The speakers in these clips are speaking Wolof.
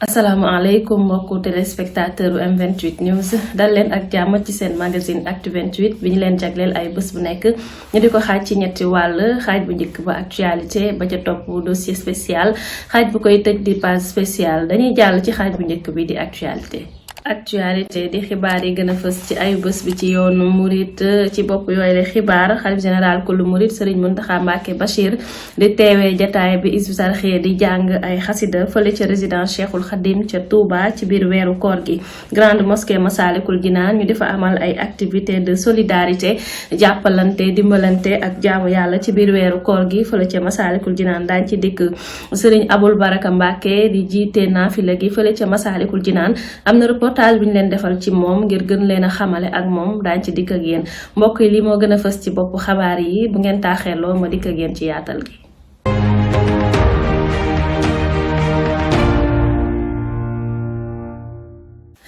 asalaamaaleykum mbokku téléspectateur M28 News dal leen ak jàmm ci seen magazine Actu 28 bi ñu leen jagleel ay bés bu nekk ñu di ko xaaj ci ñetti wàll xaaj bu njëkk ba actualité ba ca topp dossier spécial xaaj bu koy tëj di page spéciale dañuy jàll ci xaaj bu njëkk bi di actualité di xibaar yi gën a fës ci ayu bés bi ci yoonu murit ci bopp yooyu la xibaar xalif général kullu murit Serigne Mountakha Mbacké Bachir di teewee jataay bi Hizbut Tarqiyyah di jàng ay xasida fële ca résidence Cheikhul Khadim ca Touba ci biir weeru koor gi grande mosquée Massalikul Jinaan ñu defa amal ay activité de solidarité jàppalante dimbalante ak jaamu yàlla ci biir weeru koor gi fële ca Massalikul Jinaan daañ ci dikk Serigne Aboul Baraka Mbacké di jiite naafila gi fële ca Massalikul Jinaan am na reportage bi ñu leen defal ci moom ngir gën leen a xamale ak moom daañ ci dikk ak yéen mbokk yi li moo gën a fës ci boppu xabaar yi bu ngeen taaxeeloo ma dikk ak yéen ci yaatal gi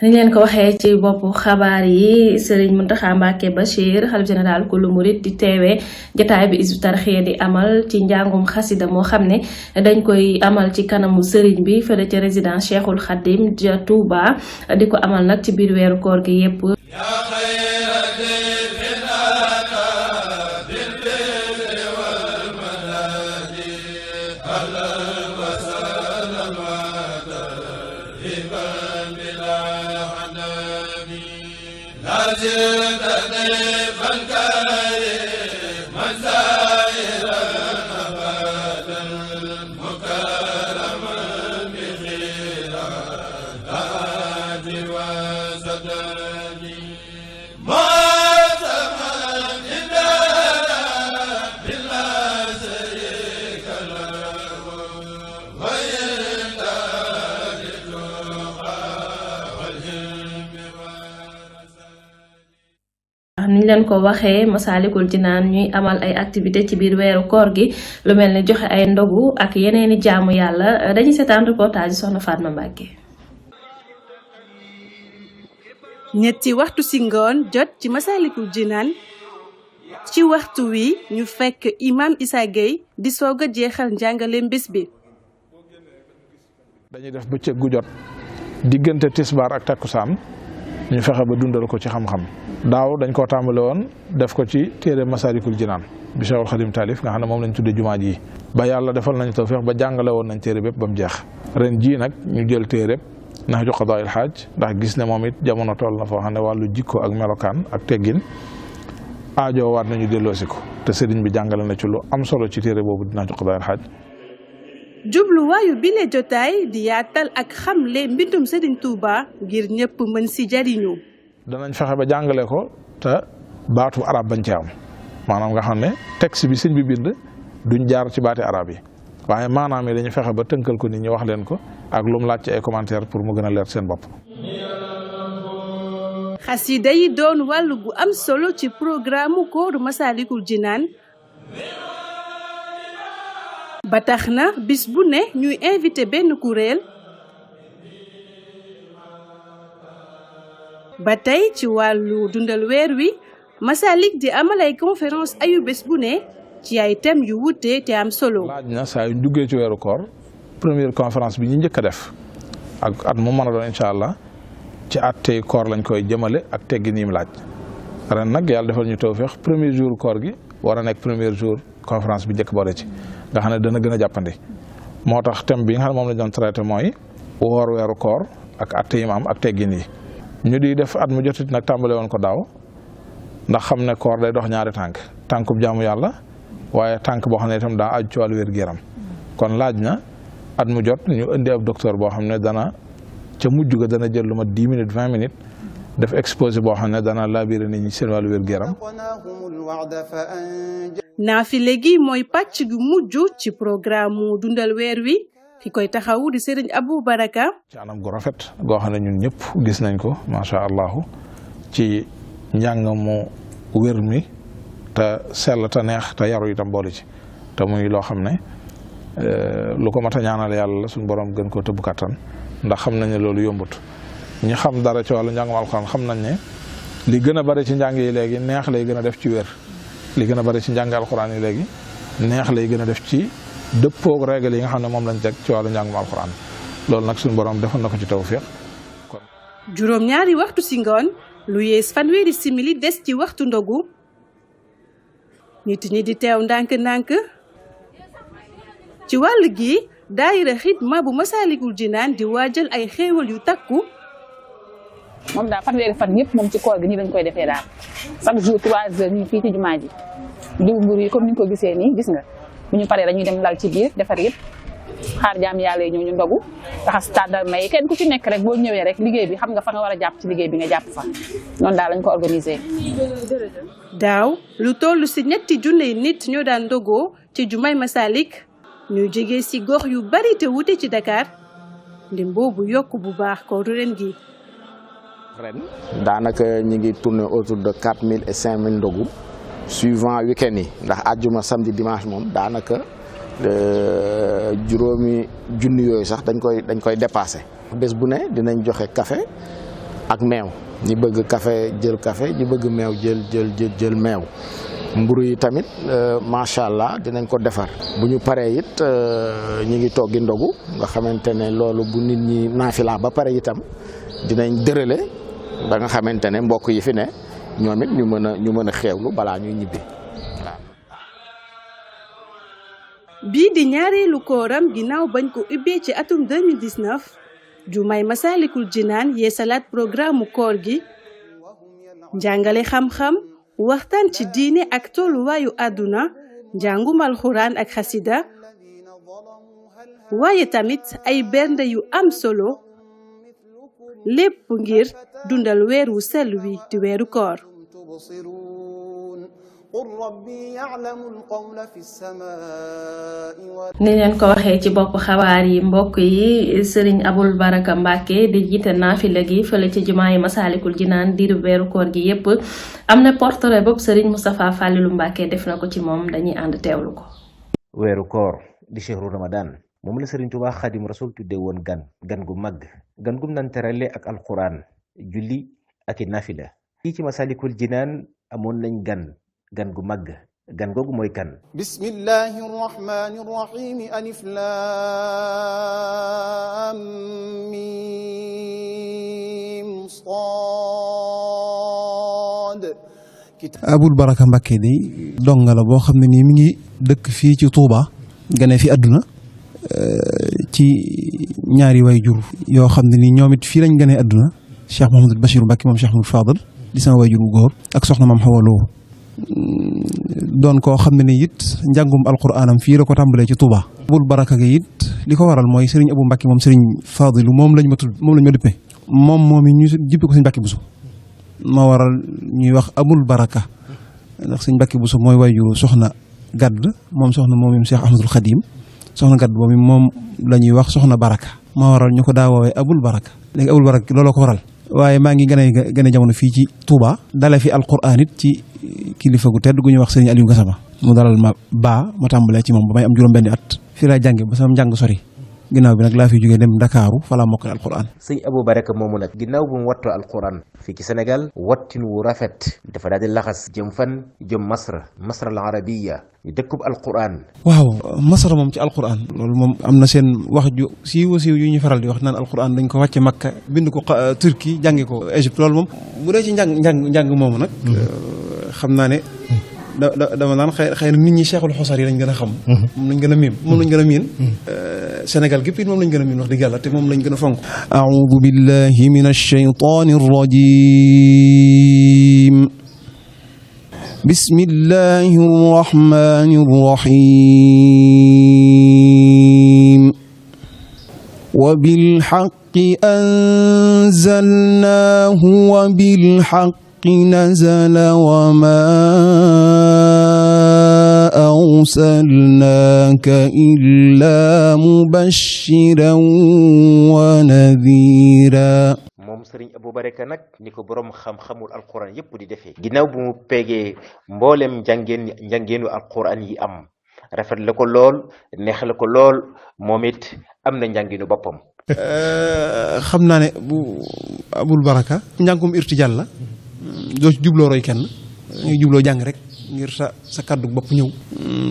ni leen ko waxee ci boppu xabaar yi Serigne Mountakha Mbacké Bachir xalif général kullu murit di teewee jotaay bi Hizbut Tarqiyyah di amal ci njàngum xasida moo xam ne dañ koy amal ci kanamu Serigne bi fële ca résidence Cheikhul Khadim ja Touba di ko amal nag ci biir weeru koor gi yépp niñ leen ko waxee Massalikul Jinaan ñuy amal ay activité ci biir weeru koor gi lu mel ni joxe ay ndogu ak yeneeni jaamu yàlla dañuy seetaan reportage soxna Fatma Mbacké ñetti waxtu ci ngoon jot ci Massalikul Jinaan ci waxtu wi ñu fekk imam Issa Gueye di soog a jeexal njàngaleem bés bi dañuy def bëccëg gu jot diggante tisbaar ak takkusaan ñu fexe ba dundal ko ci xam-xam daaw dañ koo tàmbale woon def ko ci téere Massalikul Jinaan bi Cheikhul Khadim taalif nga xam ne moom lañ tuddee jumaa ji ba yàlla defal nañu tawfeex ba jàngale woon nañ téere bépp ba mu jeex ren jii nag ñu jël téere Nahju Qadaa'il Haaj ndax gis ne moom it jamono toll na foo xam ne wàllu jikko ak melokaan ak teggin aajo waat nañu delloosi ko te sëriñ bi jàngale na ci lu am solo ci téere boobu di Nahju Qadaa'il Haaj jubluwaayu bile jotaay di yaatal ak xamle mbindum Serigne Touba ngir ñëpp mën si jariñu danañ fexe ba jàngale ko te baatu arab bañ ci am maanaam nga xam ne texte bi sëñ bi bind duñ jaar ci baati arab yi waaye maanaam yi dañu fexe ba tënkal ko nit ñi wax leen ko ak lu mu laaj ci ay commentaire pour mu gën a leer seen bopp. xasida yi doon wàllu gu am solo ci programme kooru Massalikul Jinaan ba tax na bis bu ne ñuy invité benn kuréel ba tey ci wàllu dundal weer wi Massalik di amal ay conférence ayu bés bu ne ci ay thèmes yu wuute te am solo. laaj na saa yu duggee ci weeru koor première conférence bi ñu njëkk a def ak at mu mën a doon incha allah ci at tey koor lañ koy jëmale ak teggi niim laaj ren nag yàlla defal ñu tawfeex premier jour koor gi war a nekk premier jour conférence bi njëkk boole ci nga xam ne dana gën a jàppandi moo tax thème bi nga xam ne moom lañ doon traité mooy woor weeru koor ak at yi am ak teggin yi ñu di def at mu jotit nag tàmbale woon ko daaw ndax xam ne koor day dox ñaari tànkub jaamu yàlla waaye tànk boo xam ne itam daa aju ci wàllu wér-gu-yaram kon laaj na at mu jot ñu indi ab docteur boo xam ne dana ca mujj ga dana jël lu ma 10 minutes 20 minutes def exposé boo xam ne dana labiré nit ñi seen wàllu wér-gu-yaram. naafile gi mooy pàcc gu mujj ci programme mu dundal weer wi ki koy taxawu di Serigne Abou Baraka. ci anam gu rafet goo xam ne ñun ñëpp gis nañ ko macha allah ci njàng mu wér mi te sell te neex te yaru itam boole ci te muy loo xam ne lu ko mat a ñaanal yàlla la suñu borom gën koo tëbb kattan ndax xam nañ ne loolu yombut ñi xam dara ci wàllu njàngum alxuraan xam nañ ne li gën a bari ci njàng yi léegi neex lay gën a def ci wér li gën a bari ci njàng alxuraan yi léegi neex lay gën a def ci dëppoog règle yi nga xam ne moom lañ teg ci wàllu njàngum alxuraan loolu nag suñu borom defal na ko ci tawfeex. juróom ñaari waxtu si ngoon lu yees fanweeri simili des ci waxtu ndogu nit ñi di teew ndànk-ndànk ci wàll gi daayira xidma bu Masaalikul Jinaan di waajal ay xéewal yu takku. moom daal fanweeri fan yëpp moom ci koor gi nii lañ koy defee daal chaque jour 3 heures ñu fii ci jumaa ji diw mburu yi comme ni nga ko gisee nii gis nga bu ñu paree dañuy dem lal ci biir defar yëpp xaar jaam yàlla yi ñëw ñu ndogu taxas tàndarma yi kenn ku ci nekk rek boo ñëwee rek liggéey bi xam nga fa nga war a jàpp ci liggéey bi nga jàpp fa noonu daal lañ ko organisé. daaw lu toll si 3 junniy nit ñoo daan ndogoo ci jumaay Masalik ñu jógee si gox yu bari te wute ci Dakar lim boobu yokk bu baax ko ren gi. ren daanaka ñu ngi tourner autour de 4000 et 5000 ndogu suivant week-end yi ndax àjjuma samedi dimanche moom daanaka juróomi junni yooyu sax dañ koy dépassé. bés bu ne dinañ joxe café ak meew ñi bëgg café jël café ñi bëgg meew jël meew mburu yi tamit macha allah dinañ ko defar bu ñu paree it ñi ngi toggi ndogu nga xamante ne loolu bu nit ñi naafila ba pare itam dinañ dërële ba nga xamante ne mbokk yi fi ne ñoom it ñu mën a xeewlu balaa ñuy ñibbi waaw. bii di ñaareelu kooram ginnaaw bañ ko ubbee ci atum 2019 jumaay Masaalikul Jinaan yeesalaat programme koor gi njàngale xam-xam waxtaan ci diine ak tolluwaayu àdduna njàngum alxuraan ak xasida waaye tamit ay bernde yu am solo lépp ngir dundal weer wu sell wi di weeru koor. ni leen ko waxee ci bopp xabaar yi mbokk yi Serigne Aboul Baraka Mbacke di jiite naafila gi fële ci jumaa yi Masaalikul Jinaan diiru weeru koor gi yépp am na portrait bopp Serigne Moustapha Fallilou Mbacke def na ko ci moom dañuy ànd teewlu ko. weeru koor di shehru Ramadan moom la Serigne Touba Xadim Rasul tudde woon gan gu mag gan gum nan terale ak alquran julli ak i naafila fii ci Masaalikul Jinaan amoon nañ gan gu mag gan googu mooy kan. bismillahi rahmani rahim alif lam mim sad. Aboul Baraka Mbacke day donga la boo xam ne nii mi ngi dëkk fii ci Touba gane fi àdduna ci ñaari way jur yoo xam ne nii ñoom it fii lañ gane àdduna Cheikh Mouhamadul Bachir Mbacke moom Cheikh Mouhamadul Fadal di sama way jur bu góor ak soxna Maam Xawa Lo doon koo xam ne ni it njàngum alquraanam fii la ko tàmbalee ci Touba. Aboul Baraka gi it li ko waral mooy Serigne Abou Mbacke moom Serigne Fadilu moom lañ ma duppee moom it ñu jippi ko Serigne Mbacke Bousso moo waral ñuy wax Aboul Baraka ndax Serigne Mbacke Bousso mooy waajuru soxna Gadd moom soxna moom Cheikh Ahmadul Khadim soxna Gadd moom la ñuy wax soxna Baraka moo waral ñu ko daa woowee Aboul Baraka léegi Aboul Baraka looloo ko waral. waaye maa ngi gën a jamono fii ci Touba dale fi alquran it ci kilifa gu tedd gu ñuy wax Serigne Aliou Gassama mu dalal ma tàmbalee ci moom ba may am juróom-benni at fii laa jànge ba sama njàng sori ginnaaw bi nag laa fi jógee dem Ndakaaru fa laa mokkal alquran. sëñ Abou Baraka moomu nag ginnaaw bu mu wattoo alquran fii ci Sénégal wattin wu rafet dafa daal di laxas jëm fan jëm Masra al arabiya ñu dëkkub alquran. waaw Masra moom ci alquran loolu moom am na seen wax ju siiw yu ñu faral di wax naan alquran dañ ko wàcce Makka bind ko Turquie jàngi ko Égypte loolu moom bu dee ci njàng moomu nag xam naa ne dama naan xëy na nit ñi Cheikhul Xosar yi lañ gën a xam moom lañ gën a miin Sénégal gépp it moom lañ gën a miin wax dëgg yàlla te moom lañ gën a fonk. a'uudu billahi minash shaytaanir rajiim bismillahir rahmanir rahiim wa bil haqqi anzalnaahu wa bil haqqi nazala wa maa arsalnaaka illaa mubashiran wa nadhiira. moom Serigne Abou Baraka nag ni ko borom xam-xamul alquran yëpp di defee ginnaaw bu mu peegee mboolem njàngeenu alquran yi am rafet la ko lool neex la ko lool moom it am na njànginu boppam. xam naa ne bu Aboul Baraka njàngum irtijaal la doo ci jubloo roy kenn ngay jubloo jàng rek ngir sa kaddu bopp ñëw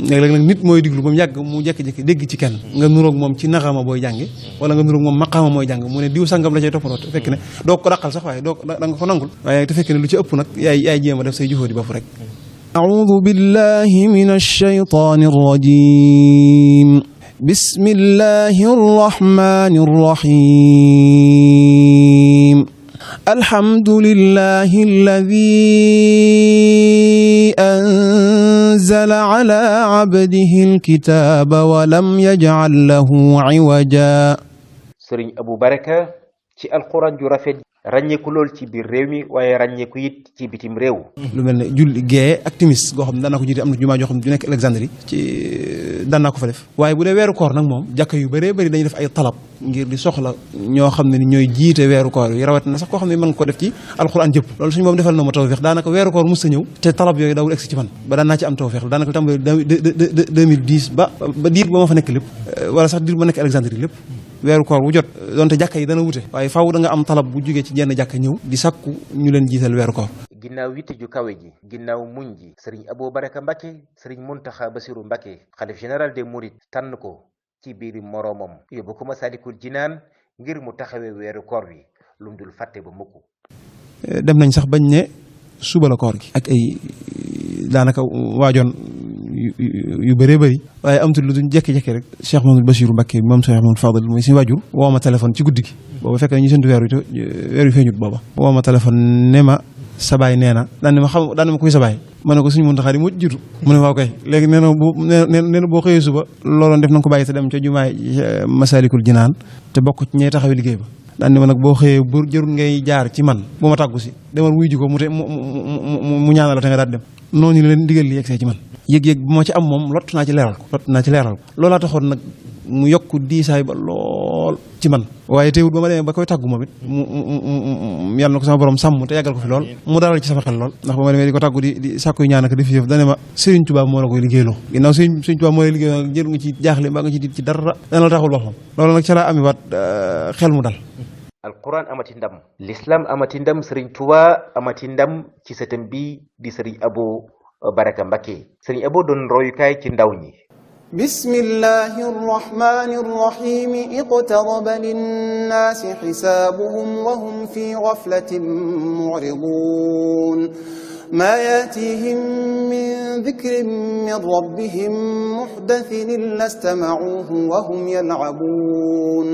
léeg-léeg nag nit mooy diglu ba mu yàgg mu jékki-jékki dégg ci kenn nga nuroog moom ci naxama booy jànge wala nga nuroog moom maqaama mooy jàng mu ne diw sangam la cay toppatoo te fekk ne doo ko dàqal sax waaye da nga ko nangul waaye te fekk ne lu ci ëpp nag yaay jéem a def say jufóo di bopp rek. a'uudu billahi minash shaytaanir rajiim. bismillahir rahmaanir rahiim. alhamdulillahi alladhi anzala ala abdihi alkitaaba wa lam yaj'al lahu iwaja. Sëriñ Abou Baraka ci alquran ju rafet ràññeeku lool ci biir réew mi waaye ràññeeku it ci bitim réew. lu mel ne julli gee ak timis goo xam ne daan naa ko jiite am na jumaa joo xam ne ju nekk Alexandrie ci daan naa ko fa def waaye bu dee weeru koor nag moom jàkka yu bëree bëri dañuy def ay talab ngir di soxla ñoo xam ne ni ñooy jiite weeru koor yi rawat na sax koo xam ne mën nga ko def ci alxuraan jëpp loolu suñu moom defal na ma tawfeex daanaka weeru koor mos a ñëw te talab yooyu dawul egsi ci man ba daan naa ci am tawfeex daanaka tàmbali 2010 ba diir ba ma fa nekk lépp wala sax diir ba nekk Alexandrie lépp weeru koor bu jot donte jàkka yi dana wute waaye faaw da nga am talab bu jógee ci jenn jàkka ñëw di sàkku ñu leen jiital weeru koor. ginnaaw yitte ju kawe ji ginnaaw muñ ji sëriñ Abou Baraka Mbacké sëriñ Mountakha Bassirou Mbacké xalif général des Mourides tànn ko ci biir moroomam yóbbu ko Massalikul Jinaan ngir mu taxawee weeru koor wi lu mu dul fàtte ba mukk. dem nañ sax bañ ne suba la koor gi ak ay daanaka waajoon yu bëree bëri waaye amatul lu duñ jekki-jekki rek Cheikh Mamadou Bassirou Mbacké moom Cheikh Mamadou Fadal mooy suñu waajur woo ma téléphone ci guddi gi booba fekk na ñu séntu weer wi feeñut booba woo ma téléphone ne ma sa baay nee na daan ne ma kuy sa baay ma ne ko suñu Muntaxa moo jiitu mu ne waaw kay léegi nee na boo xëyee suba looloon def na nga ko bàyyi te dem ca jumaay Massalikul Jinaan te bokk ci ñay taxawee liggéey ba daan ne ma nag boo xëyee bu jërul ngay jaar ci man bu ma tàggu si demal wuy ji ko mu ñaanal la te nga daal dem noonu leen digal li yegsee ci man yëg-yëg bu ma ci am moom lott naa ci leeral ko loolaa taxoon nag mu yokk diisaay ba lool ci man waaye teewul ba ma demee ba koy tàggu moom it mu yàlla na ko sama borom sàmm te yàggal ko fi lool mu dalal ci sama xel lool ndax ba ma demee di ko tàggu di sàkkuy ñaan ak di fi yëf dane ma Serigne Touba moo la koy liggéeyloo ginnaaw Serigne Touba moo lay liggéeyloo jël nga ci jaaxle mbaa nga ci diit ci dara dana la taxul boppam loolu nag ca laa ami waat xel mu dal. alquran amati ndam l'islam amati ndam Serigne Touba amati ndam ci sëtam bi di Serigne Abou Baraka Mbacké Serigne Abou doon royukaay ci ndaw ñi. bismillahi rrahmani rrahim iqtaraba linnaasi xisaabuhum wa hum fi gaflatin mu'ridun ma yaatihim min dikrin min rabbihim muhdathin illa istama'uuhu wa hum yal'abuun.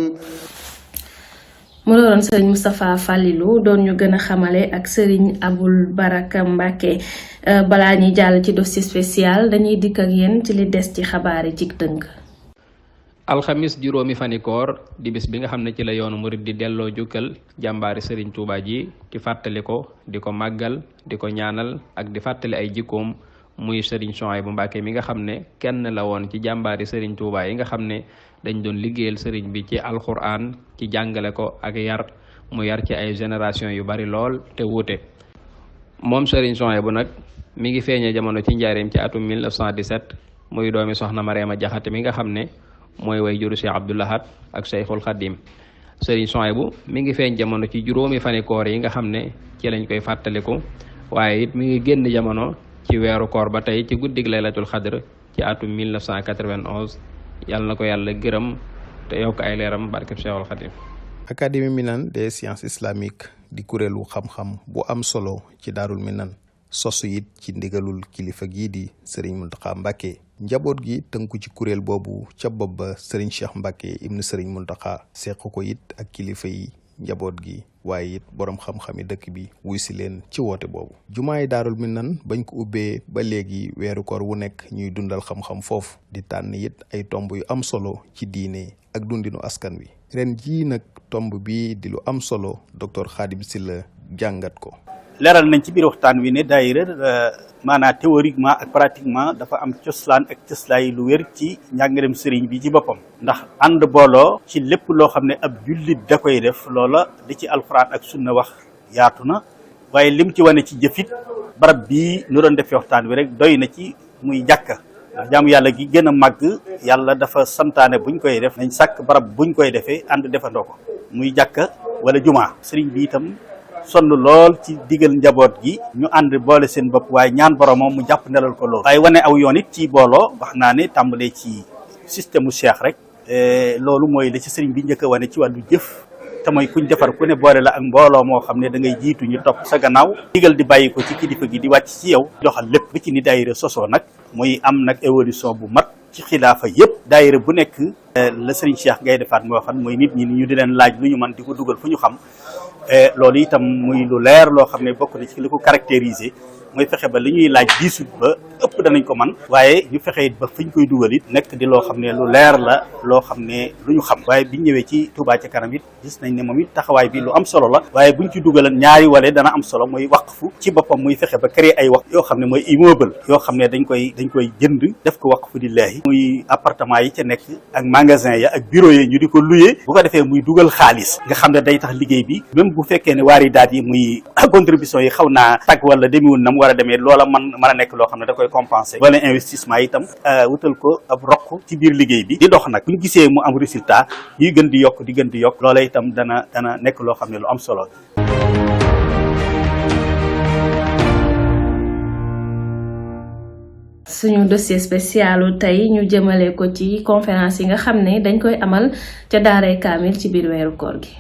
mu doon sëriñ Moustapha Fallilou doon ñu gën a xamale ak sëriñ Abou Baraka Mbacké balaa ñuy jàll ci dossier spécial dañuy dikk ak yéen ci li des ci xabaar yi ci tënk. alxamis juróomi fani koor di bis bi nga xam ne ci la yoonu murid di delloo jukkal jàmbaari sëriñ Touba ji di fàttali ko di ko màggal di ko ñaanal ak di fàttali ay jikkoom muy sëriñ Souhaïbou Mbacké mi nga xam ne kenn la woon ci jàmbaari sëriñ Touba yi nga xam ne dañ doon liggéeyal sëriñ bi ci alxuraan ci jàngale ko ak yar mu yar ci ay génération yu bari lool te wuute moom sëriñ Souhaïbou nag mi ngi feeñee jamono ci njaareem ci atum 1917 muy doomi soxna Mariama Jaxate mi nga xam ne mooy way juru Cheikh Abdoul Ahad ak Cheikhul Khadim sëriñ Souhaïbou mi ngi feeñ jamono ci juróomi fani koor yi nga xam ne ci lañ koy fàttaliku waaye it mi ngi génn jamono ci weeru koor ba tey ci guddig laylatul xadr ci atum 1991 yàlla na ko yàlla gërëm te yokk ay leeram barkeb Cheikhul Khadim. Académie Minane des sciences islamiques di kuréelu xam-xam bu am solo ci Daarul Minane sosu it ci ndigalul kilifa gii di Serigne Mountakha Mbacké njaboot gi tënku ci kuréel boobu ca bopp ba Serigne Cheikh Mbacké ibnu Serigne Mountakha seq ko it ak kilifa yi njaboot gi waaye it borom xam-xami dëkk bi wuy si leen ci woote boobu. jumaay Daarul Minane bañ ko ubbee ba léegi weeru koor wu nekk ñuy dundal xam-xam foofu di tànn it ay tomb yu am solo ci diine ak dundinu askan wi ren jii nag tomb bi di lu am solo docteur Khadim Sylla jàngat ko. leeral nañ ci biir waxtaan wi ne daayira maanaam théoriquement ak pratiquement dafa am coslaan ak cëslaay lu wér ci njàngalem sëriñ bi ci boppam ndax ànd booloo ci lépp loo xam ne ab jullit da koy def loola di ci alxuraan ak sunna wax yaatu na waaye lim ci wane ci jëfit barab bii nu doon defee waxtaan wi rek doy na ci muy jàkka ndax jaamu yàlla gi gën a màgg yàlla dafa santaane buñ koy def nañ sàkk barab buñ koy defee ànd defandoo ko muy jàkka wala jumaa sëriñ bi itam sonn lool ci digal njaboot gi ñu ànd boole seen bopp waaye ñaan boromam mu jàpp ndalal ko lool waaye wane aw yoon it ci booloo wax naa ne tàmbalee ci système mu cheikh rek loolu mooy la ci sëriñ bi njëkk a wane ci wàllu jëf te mooy kuñ defar ku ne boole la ak mbooloo moo xam ne da ngay jiitu ñu topp sa gannaaw digal di bàyyi ko ci kilifa gi di wàcc ci yow doxal lépp bi ci ni daayira sosoo nag muy am nag évolution bu mat ci xilaafa yëpp daayira bu nekk la sëriñ Cheikh Gaïndé Fatma moo xam mooy nit ñi ñu di leen laaj lu ñu mën di ko dugal fu ñu xam loolu itam muy lu leer loo xam ne bokk na ci li ko caractériser mooy fexe ba li ñuy laaj diisut ba ëpp danañ ko man waaye ñu fexe it ba fi ñu koy dugal it nekk di loo xam ne lu leer la loo xam ne lu ñu xam waaye biñ ñëwee ci Touba ca kanam it gis nañ ne moom it taxawaay bi lu am solo la waaye buñ ci dugalan ñaari wale dana am solo mooy waqfu ci boppam muy fexe ba créer ay wax yoo xam ne mooy immeuble yoo xam ne dañ koy jënd def ko waqfu lillaahi muy appartement yi ca nekk ak magasin ya ak bureau yi ñu di ko louer bu ko defee muy dugal xaalis nga xam ne day tax liggéey bi même bu fekkee ne waari daat yi muy contribution yi xaw naa tag wala demiwul nam war a demee loola mën a nekk loo xam ne da koy compenser wala investissement itam wutal ko ab roq ci biir liggéey bi di dox nag bu ñu gisee mu am résultat yi gën di yokk loola itam dana nekk loo xam ne lu am solo. suñu dossier spécial tey ñu jëmale ko ci conférence yi nga xam ne dañ koy amal ca daaray kaamil ci biir weeru koor gi.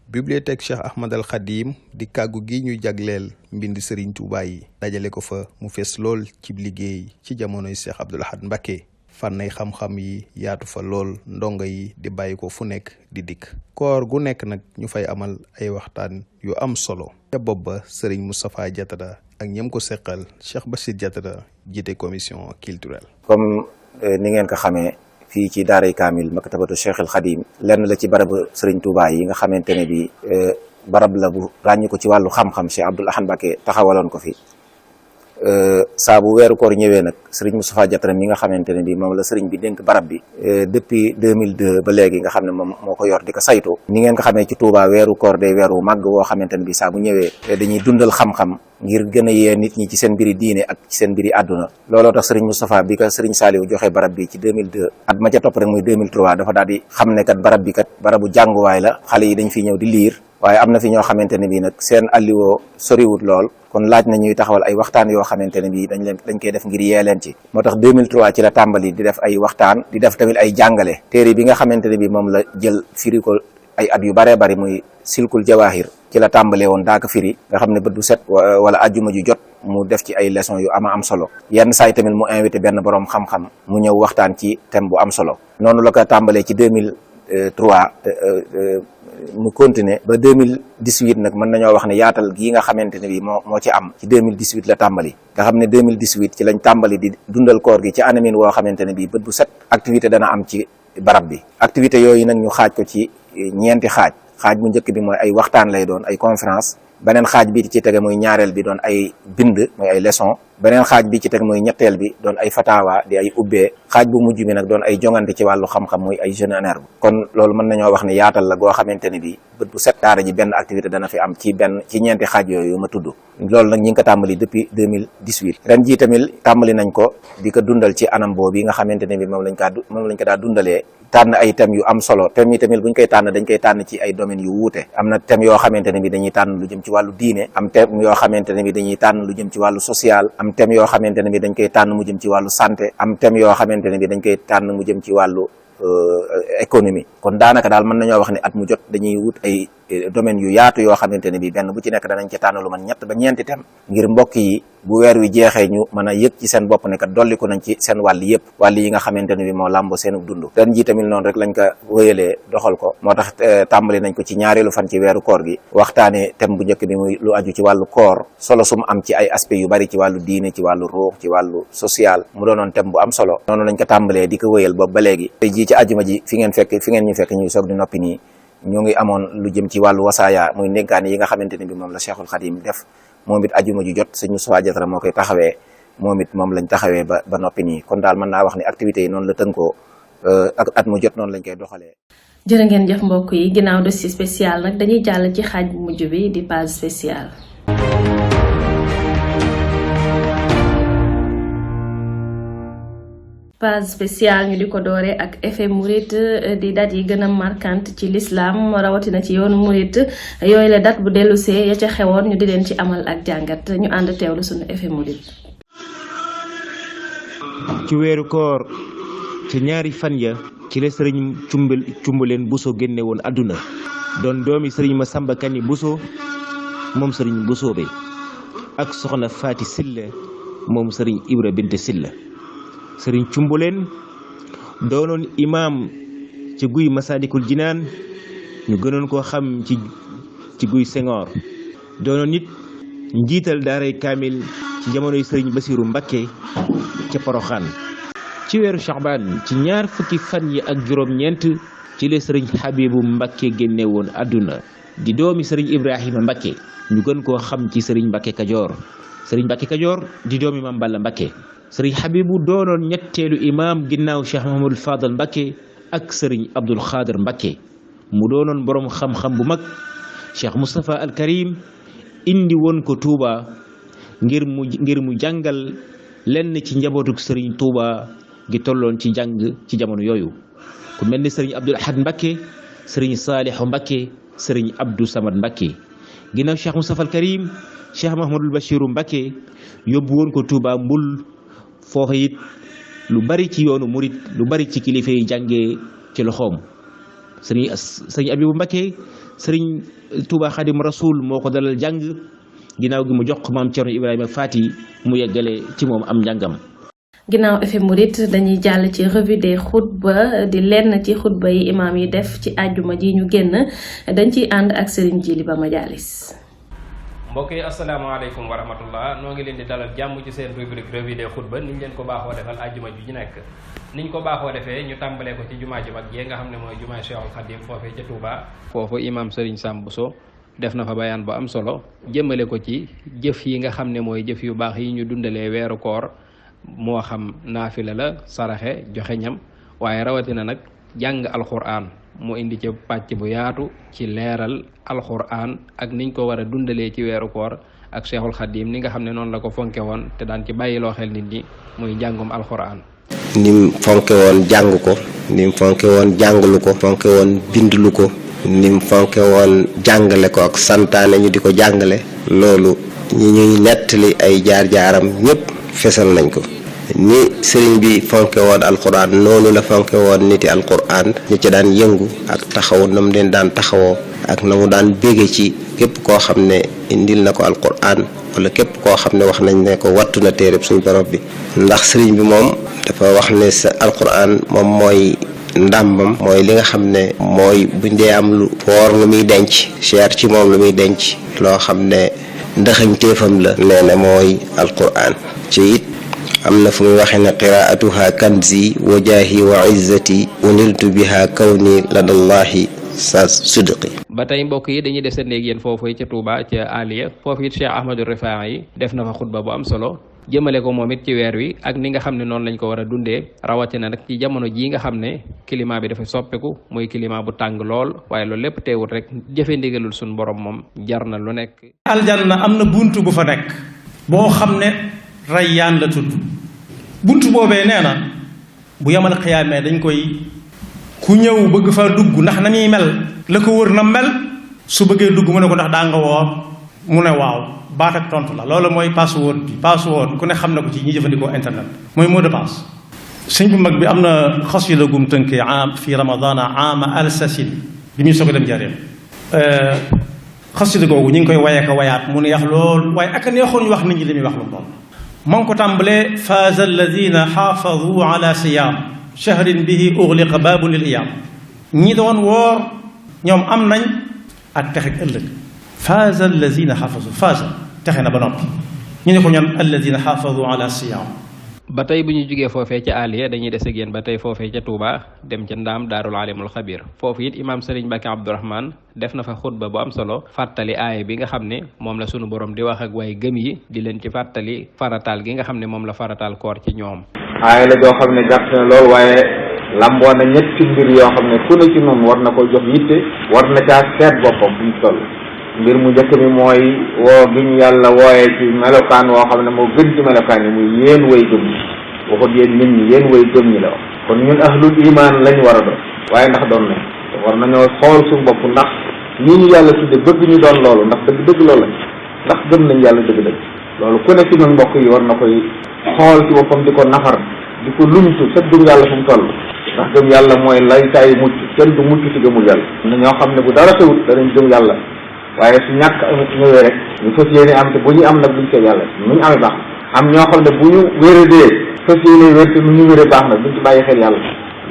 bibliothèque Cheikh Ahmad al Khadim di kàggu gi ñu jagleel mbind Serigne Touba yi dajale ko fa mu fees lool ci liggéey ci jamonoy Cheikh Abdoul Ahad Mbacké fànnay xam-xam yi yaatu fa lool ndongo yi di bàyyi ko fu nekk di dikk koor gu nekk nag ñu fay amal ay waxtaan yu am solo ca bopp ba Serigne Moustapha Diatara ak ñam ko seqal Cheikh Bassir Diatara jiite commission culturelle. comme ni ngeen ko xamee fii ci daaray kaamil maktabatu Cheikhul Khadim lenn la ci barabu Serigne Touba yi nga xamante ne bi barab la bu ràññi ko ci wàllu xam-xam Cheikh Abdoul Ahad Mbacké taxawaloon ko fi saa bu weeru koor ñëwee nag Serigne Moustapha Diatara mi nga xamante ne bi moom la Serigne bi dénk barab bi depuis 2002 ba léegi nga xam ne moom moo ko yor di ko saytu ni ngeen ko xamee ci Touba weeru koor day weeru màgg woo xamante ne bi saa bu ñëwee dañuy dundal xam-xam ngir gën a yee nit ñi ci seen mbiri diine ak ci seen mbiri àdduna looloo tax Serigne Moustapha bi ka Serigne Saliou joxe barab bi ci 2002 at ma ca topp rek muy 2003 dafa daal di xam ne kat barab bi kat barabu jànguwaay la xale yi dañ fi ñëw di liir waaye am na fi ñoo xamante ne bii nag seen alliwoo soriwut lool kon laaj na ñuy taxawal ay waxtaan yoo xamante ne bii dañ koy def ngir yee leen ci moo tax 2003 ci la tàmbali di def ay waxtaan di def tamit ay jàngale téere bi nga xamante ne bii moom la jël firi ko ay at yu baree bari muy silkul jawahir ci la tàmbalee woon daaka firi nga xam ne bët du set wala ajjuma ju jot mu def ci ay leçons yu am solo yenn saa yi tamit mu invité benn borom xam-xam mu ñëw waxtaan ci thème bu am solo noonu la ko tàmbalee ci 2003 mu continuer ba 2018 nag mën nañoo wax ne yaatal gii nga xamante ne bi moo ci am ci 2018 la tàmbali nga xam ne 2018 ci lañ tàmbali di dundal koor gi ci anamin woo xamante ne bi bët bu set activité dana am ci barab bi activité yooyu nag ñu xaaj ko ci ñeenti xaaj bu njëkk bi mooy ay waxtaan lay doon ay conférence beneen xaaj bi ci tege muy ñaareel bi doon ay bind muy ay leçon beneen xaaj bi ci teg muy ñetteel bi doon ay fatawa di ay ubbee xaaj bu mujj bi nag doon ay jongante ci wàllu xam-xam muy ay jeune en herbe kon loolu mën nañoo wax ne yaatal la goo xamante ne bi bët bu set daara ji benn activité dana fi am ci ñeenti xaaj yooyu ma tudd loolu nag ñi ngi ko tàmbali depuis 2018 ren jii tamit tàmbali nañ ko di ko dundal ci anam boobu yi nga xamante ne bi moom lañ ko daa dundalee tànn ay thèmes yu am solo thèmes yi tamit buñ koy tànn dañ koy tànn ci ay domaines yu wuute am na thèmes yoo xamante ne bi dañuy tànn lu jëm ci wàllu diine am thèmes yoo xamante ne bi dañuy tànn lu jëm ci wàllu social am thèmes yoo xamante ne bi dañ koy tànn mu jëm ci wàllu santé am thèmes yoo xamante ne bi dañ koy tànn mu jëm ci wàllu économie kon daanaka daal mën nañoo wax ne at mu jot dañuy wut ay domaines yu yaatu yoo xamante ne bi benn bu ci nekk danañ ca tànn lu man 3 ba 4 thèmes ngir mbokk yi bu weer wi jeexee ñu mën a yëg ci seen bopp ne kat dolliku nañ ci seen wàll yëpp wàll yi nga xamante ne bi moo làmbo seenu dund ren ji tamit noonu rek lañ ko wéyalee doxal ko moo tax tàmbali nañ ko ci ñaareelu fan ci weeru koor gi waxtaane thème bu njëkk bi muy lu aju ci wàllu koor solo sum am ci ay aspects yu bari ci wàllu diine ci wàllu ruux ci wàllu social mu doonoon thème bu am solo noonu lañ ko tàmbalee di ko wéyal boobu ba léegi tey jii ci àjjuma ji fi ngeen ñu fekk ñuy soog di noppi nii ñu ngi amoon lu jëm ci wàllu wasaaya muy ndénkaane yi nga xamante ne bi moom la Cheikhul Khadim def moom it ajuma ju jot sëñ Moustapha Diatara moo koy taxawee moom it moom lañ taxawee ba noppi nii kon daal mën naa wax ni activités yi noonu la tënkoo ak at mu jot noonu lañ koy doxalee. jërë ngeen jëf mbokk yi ginnaaw dossier spécial nag dañuy jàll ci xaaj bu mujj bi di page spéciale. page spéciale ñu di ko doore ak effet murit di date yi gën a marquante ci l'islam rawatina ci yoonu murit yooyu la date bu dellusee ya ca xewoon ñu di leen ci amal ak jàngat ñu ànd teewlu suñu effet murit. ci weeru koor ci ñaari fan ya ci la sëriñ Cumbuleen Buso génne woon àdduna doon doomi sëriñ Masamba Kanni Buso moom sëriñ Buso be ak soxna Faati Silla moom sëriñ Ibra Binte Silla sëriñ Cumbuleen doonoon imaam ci guy Masaalikul Jinaan ñu gënoon koo xam ci guy Senghor doonoon nit njiital daaray kaamil ci jamonoy sëriñ Basiiru Mbakke ca Poroxaan ci weeru Shaabaan ci ñaar fukki fan yi ak juróom-ñeent ci la sëriñ Habibu Mbakke génne woon àdduna di doomi sëriñ Ibrahima Mbakke ñu gën koo xam ci sëriñ Mbakke Kajoor sëriñ Mbakke Kajoor di doomi Maam Balla Mbakke sëriñ Habibu doonoon ñetteelu imaam ginnaaw Cheikh Mahamadul Fadal Mbakke ak sëriñ Abdul Xaadir Mbakke mu doonoon boroom xam-xam bu mag Cheikh Moustapha Al Karim indi woon ko Touba ngir mu jàngal lenn ci njabootuk sëriñ Touba gi tolloon ci jàng ci jamono yooyu ku mel ni sëriñ Abdul Ahad Mbakke sëriñ Saalixu Mbakke sëriñ Abdou Samad Mbakke ginnaaw Cheikh Moustapha Al Karim Cheikh Mahamadul Bachiru Mbakke yóbbu woon ko Touba Mbul foofa it lu bari ci yoonu murit lu bari ci kilifa yi jàngee ci loxoom sëriñ Abibu Mbakke sëriñ Touba Xadim Rasul moo ko dalal jàng ginnaaw gi mu jox ko maam Cerno Ibrahima Faati mu yeggale ci moom am njàngam. ginnaaw effet murit dañuy jàll ci revue des xutba di lenn ci xutba yi imaam yi def ci àjjuma ji ñu génn dañ ciy ànd ak Serigne Djili Ba Majalis. mbokk yi asalaamaaleykum wa rahmatullah noo ngi leen di dalal jàmm ci seen rubrique revue des xutba niñ leen ko baaxoo defal àjjuma ji ñu nekk niñ ko baaxoo defee ñu tàmbalee ko ci jumaa ji mag jee nga xam ne mooy jumaa Cheikhul Khadim foofee ca Touba. foofu imaam Serigne Sam Bousso def na fa bayaan bu am solo jëmale ko ci jëf yi nga xam ne mooy jëf yu baax yi ñu dundalee weeru koor moo xam naafila la saraxe joxe ñam waaye rawatina nag jàng alxuraan mu indi ca pàcc bu yaatu ci leeral alxuraan ak niñ ko war a dundalee ci weeru koor ak Cheikhul Khadim ni nga xam ne noonu la ko fonke woon te daan ci bàyyiloo xel nit ñi muy njàngum alxuraan. nim fonke woon jàng ko nim fonke woon jàngalu ko fonke woon bindlu ko nim fonke woon jàngale ko ak santaane ñu di ko jàngale loolu ñi ñuy nettali ay jaar-jaaram ñëpp fesal nañ ko ni sëriñ bi fonke woon alquran noonu la fonke woon niti alquran ñu ci daan yëngu ak taxaw na mu leen daan taxawoo ak na mu daan bége ci képp koo xam ne indil na ko alquran wala képp koo xam ne wax nañ ne ko wattu na téereb suñu borom bi ndax sëriñ bi moom dafa wax ne sa alquran moom mooy ndàmbam mooy li nga xam ne mooy buñ dee am lu woor lu muy denc cher ci moom lu muy denc loo xam ne ndaxañ téefam la nee na mooy alquran ci it am na fu muy waxee ne qiraatuha kanzi wa jaahi wa izzati uniltu biha kawni ladallahi sa sudqi. ba tey mbokk yi dañuy desandi ak yéen foofu ca Touba ca Aliya foofu it Cheikh Ahmadou Rifaa yi def na fa xutba bu am solo jëmale ko moom it ci weer wi ak ni nga xam ne noonu lañ ko war a dundee rawatina nag ci jamono jii nga xam ne climat bi dafa soppeeku muy climat bu tàng lool waaye loolu lépp teewul rek jëfe ndigalul suñu borom moom jar na lu nekk. aljanna am na buntu bu fa nekk boo xam ne Rayyaan la tudd buntu boobee nee na bu yamal xiyaamee dañ koy ku ñëw bëgg fa dugg ndax na muy mel la ko wër na mel su bëggee dugg mu ne ko ndax daa nga woor mu ne waaw baat ak tontu la loolu mooy password bi password ku ne xam na ko ci ñi jëfandikoo internet mooy mot de passe. sëñ bu mag bi am na xasida gum tënkee am fi ramadana ama alsasin bi muy soog a dem jareem xasida googu ñu ngi koy waye ko wayaat mu neex lool waaye ak neexoon ñu wax nit ñi li muy wax lu doon ma ngi ko tàmbalee faaza alladina xaafadu ala siyaam shahrin bihi ughliqa baabun lil iyaam ñi doon woor ñoom am nañ ak texeg ëllëg faaza alladina xaafadu faaza texe na ba noppi ñu ne ko ñoom alladina xaafadu ala siyaam. ba tey bu ñu jugee foofee ca Aliya dañuy des ak yéen ba tey foofee ca Touba dem ca Ndaam Daarul Alimul Xabir foofu it imaam Serigne Mbacke Abdourahmane def na fa xutba bu am solo fàttali aaya bi nga xam ne moom la sunu borom di wax ak waaye gëm yi di leen ci fàttali farataal gi nga xam ne moom la farataal koor ci ñoom. aaya la joo xam ne gàtt na lool waaye lamboo na ñetti mbir yoo xam ne ku ne ci noonu war na ko jox yitte war na caa seet boppam fu mu toll. mbir mu njëkk mi mooy woo gi ñu yàlla wooyee ci melokaan woo xam ne moo gën ci melokaan yi muy yéen way gëm waxut yéen nit ñi yéen way gëm ñi la wax kon ñun ahlul iman lañ war a doon waaye ndax doon nañ war nañoo xool suñu bopp ndax ñii ñu yàlla tudde bëgg ñu doon loolu ndax dëgg loolu la ndax gëm nañ yàlla dëgg-dëgg loolu ku ne ci ñun mbokk yi war na koy xool ci boppam di ko nafar di ko luñtu sa gëm yàlla fu mu toll ndax gëm yàlla mooy lay taayu mucc kenn du mucc ci gëmul yàlla na ñoo xam ne bu dara xewut danañ gëm yàlla waaye su ñàkk ñëwee rek ñu fas yéene am te bu ñu am nag buñ koy yàlla nu ñu amee baax am ñoo xam ne bu ñu wéradee fas yéene wér te nu ñu wéree baax nag buñ ci bàyyi xel yàlla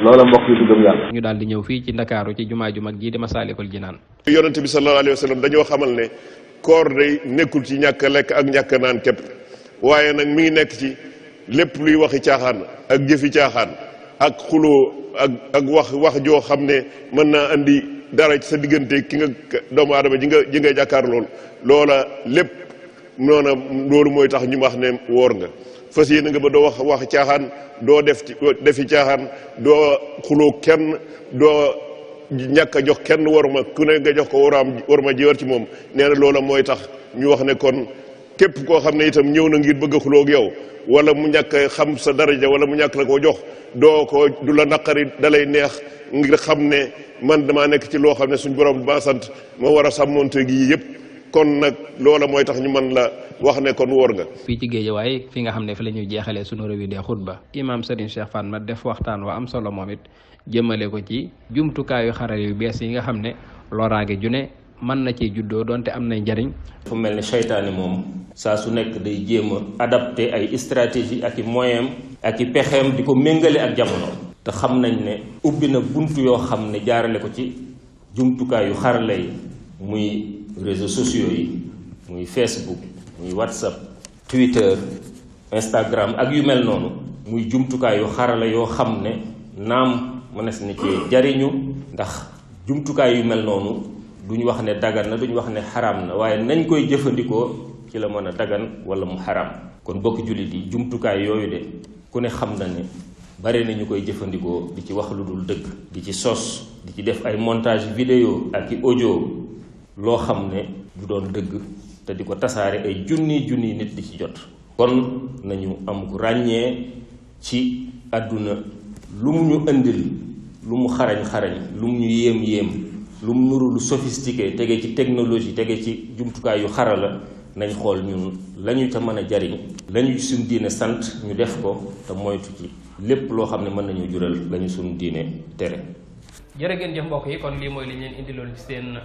loola mbokk yi du gëm yàlla. ñu daal di ñëw fii ci Ndakaaru ci jumaa ju mag ji di Masaalikul Jinaan. yonent bi sallallahu alayhi wa sallam dañoo xamal ne koor day nekkul ci ñàkk lekk ak ñàkk naan képp waaye nag mi ngi nekk ci lépp luy waxi caaxaan ak jëfi caaxaan ak xuloo ak wax joo xam ne mën naa andi dara ci sa diggante ki nga doomu aadama ji nga jàkkaar loolu loola lépp noona loolu mooy tax ñu wax ne woor nga fas yéene nga ba doo wax caaxaan doo defi caaxaan doo xuloo kenn doo ñàkk a jox kenn waruma ku ne nga jox ko waruma ji war ci moom nee na loola mooy tax ñu wax ne kon képp koo xam ne itam ñëw na ngir bëgg a xuloo ak yow wala mu ñàkk xam sa daraja wala mu ñàkk la koo jox du la naqari dalay neex ngir xam ne man damaa nekk ci loo xam ne suñ borom ba sant ma war a sàmmonte gi yëpp kon nag loola mooy tax ñu mën la wax ne kon wóor nga. fii ci Géejawaay fi nga xam ne fi la ñuy jeexalee sunu revue des xutba imaam Serigne Cheikh Fatma def waxtaan wa am solo moom it jëmale ko ci jumtukaayu xarale yu bees yi nga xam ne loraange ju ne mën na ci juddoo donte am nay njariñ. fu mel ne seytaane moom saa su nekk day jéem a adapté ay stratégie ak i moyen ak i pexeem di ko méngale ak jamono. te xam nañ ne ubbi na bunt yoo xam ne jaarale ko ci jumtukaayu xarala yi muy réseaux sociaux yi muy Facebook muy WhatsApp Twitter Instagram ak yu mel noonu muy jumtukaayu xarala yoo xam ne naam mënees na ci jariñu ndax jumtukaay yu mel noonu duñ wax ne dagan na duñ wax ne xaraam na waaye nañ koy jëfandikoo ci la mën a dagan wala mu xaraam kon bokki jullit yi jumtukaay yooyu de ku ne xam na ne bare na ñu koy jëfandikoo di ci wax lu dul dëgg di ci sos di ci def ay montage vidéo ak i audio loo xam ne du doon dëgg te di ko tasaare ay junni nit di ci jot kon nañu am ku ràññee ci àdduna lu mu ñu indil lu mu xarañ lu mu ñu yéem lu mu nuru lu sophistiqué tege ci technologie tege ci jumtukaay yu xarala nañ xool ñun lañu ca mën a jariñ lañu suñu diine sant ñu def ko te moytu ci lépp loo xam ne mën nañu jural lañu suñu diine tere. jërë ngeen jëf mbokk yi kon lii mooy li ñu leen indiloon ci seen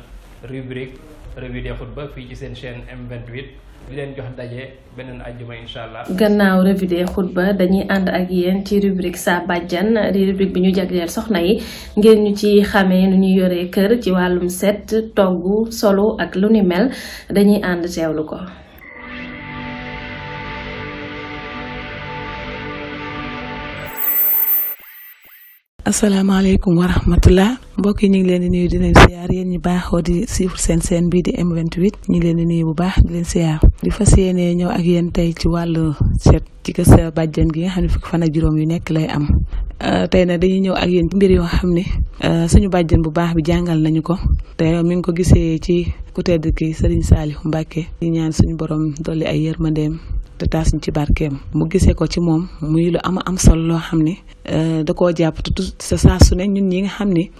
rubrique revue des xutba fii ci seen chaîne M28 di leen jox daje beneen àjjuma incha allah. gannaaw revue des xutba dañuy ànd ak yéen ci rubrique sa bàjjan di rubrique bi ñu jagleel soxna yi ngir ñu ci xamee nu ñuy yoree kër ci wàllum set togg solo ak lu ni mel dañuy ànd teewlu ko. asalaamaaleykum wa rahmatullah mbokk yi ñu ngi leen di nuyu di leen siyaar yéen ñi baaxoo di suivre seen chaîne bii di M28 ñu ngi leen di nuyu bu baax di leen siyaar di fas yéene ñëw ak yéen tey ci wàllu set ci kër sa bàjjan gi nga xam ne fukki fan ak juróom yu nekk lay am tey nag dañuy ñëw ak yéen mbir yoo xam ne suñu bàjjan bu baax bi jàngal nañu ko te mi ngi ko gisee ci ku tedd ki Serigne Saliou Mbacké di ñaan suñu borom dolli ay yërmandeem te taas ñu ci barkeem mu gisee ko ci moom muy lu am solo loo xam ne da koo jàpp te sa saa su ne ñun ñi nga xam ne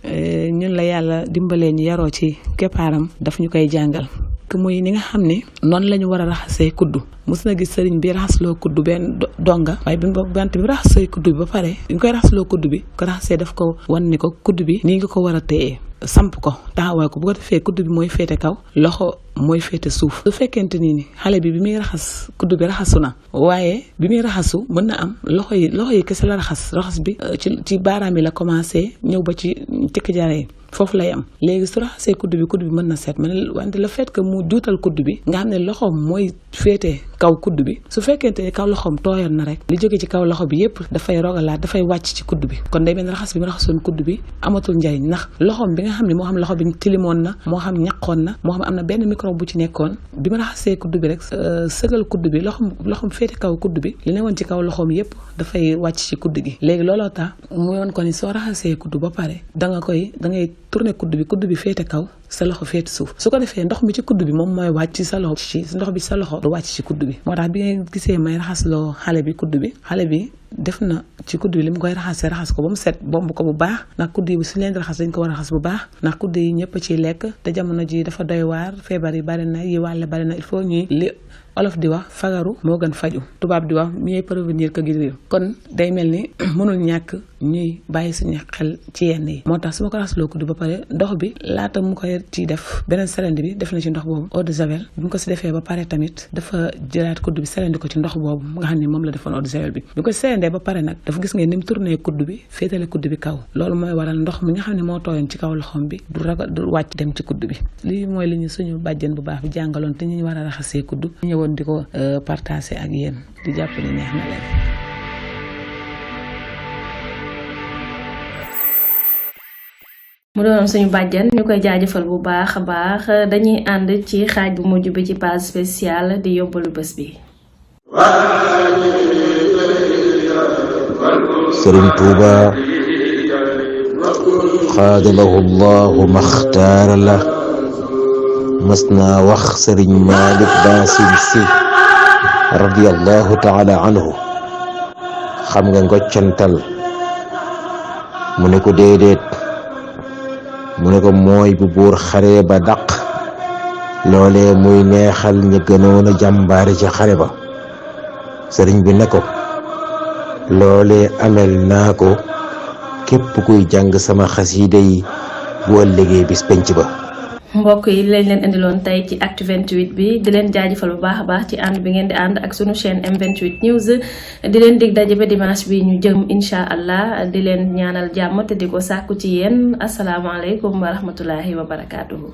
ñun la yàlla dimbalee ñu yaroo ci keppaaram daf ñu koy jàngal que muy ni nga xam ne noonu la ñu war a raxasee kuddu mos na gis sëriñ bi raxasloo kuddu benn donga waaye bi bant bi raxasee kuddu bi ba pare bi ñu koy raxasloo kuddu bi ko raxasee daf ko wan ni ko kuddu bi nii nga ko war a téye samp ko taxawal ko bu ko defee kuddu bi mooy féete kaw loxo mooy féete suuf su fekkente ni xale bi muy raxas kuddu bi raxasu na waaye bi muy raxasu mën na am loxo yi kese la raxas bi ci baaraam yi la commencé ñëw ba ci tikk jare yi foofu lay am léegi su raxasee kuddu bi mën na set wante le fait que mu juutal kuddu bi nga xam ne loxoom mooy féete kaw kuddu bi su fekkente ne kaw loxoom tooyoon na rek li jóge ci kaw loxo bi yépp dafay rogalaat dafay wàcc ci kuddu bi kon day mel ne raxas bi mu raxasoon kuddu bi amatul njariñ ndax loxoom bi nga xam ne moo xam loxo bi tilimoon na moo xam ñaqoon na moo xam am na benn microbe bu ci nekkoon bi mu raxasee kuddu bi rek sëgal kuddu bi loxoom féete kaw kuddu bi li ne woon ci kaw loxoom yépp dafay wàcc ci kuddu gi léegi looloo tax mu yoon ko ni soo raxasee kuddu ba pare da ngay tourné kudd bi féete kaw sa loxo féete suuf su ko defee ndox mi ci kudd bi moom mooy wàcc ci sa loxo ci ndox bi sa loxo du wàcc ci kudd bi moo tax bi ngeen gisee may raxasloo xale bi def na ci kudd bi li mu koy raxas ko ba mu set bomb ko bu baax ndax kudd yi su leen di raxas dañ ko war a raxas bu baax ndax kudd yi ñëpp ciy lekk te jamono ji dafa doy waar feebar yi bari na yi wàlle bari na il faut ñuy li olof di wax fagaru moo gën faju tubaab di wax mieux prévenir que guérir kon day mel ni mënul ñàkk ñuy bàyyi suñu xel ci yenn yi moo tax su ma ko raxasloo kudd ba pare ndox bi laata mu koy ci def beneen serende bi def na ci ndox boobu eau de javel bi mu ko si defee ba pare tamit dafa jëlaat kudd bi serende ko ci ndox boobu nga xam ne moom la defoon eau de javel bi ko serende ba pare nag dafa gis ngeen ni mu tourné kudd bi féetale kudd bi kaw loolu mooy waral ndox mi nga xam ne moo tooyoon ci kaw loxoom bi du wàcc dem ci kudd bi lii mooy li ñu suñu bàjjen bu baax bi jàngaloon te ñu war a raxasee kudd ñëwoon di ko partagé ak yéen di jàpp ni neex na leen. mu doon suñu bàjjan ñu koy jaajëfal bu baax a baax dañuy ànd ci xaaj bu mujj bi ci page spéciale di yóbbalu bés bi. Sëriñ Tuuba xaadalahu llahu maxtaara la mas naa wax sëriñ Maalik Baasin Si radiyallahu taala anhu xam nga ngoccantal mu ne ko déedéet mu ne ko mooy bu buur xare ba daq loolee muy neexal ña gënoon a jàmbaari ci xare ba sëriñ bi ne ko loolee amel naa ko képp kuy jàng sama xasiida yi bu ëllëgee bis penc ba. mbokk yi lañ leen indiloon tey ci Actu 28 bi di leen jaajëfal bu baax a baax ci ànd bi ngeen di ànd ak sunu chaîne M28 News di leen dig daje ba dimanche bi ñu jëm incha allah di leen ñaanal jàmm te di ko sàkku ci yéen asalaamaaleykum wa rahmatullahi wa barakaatuhu.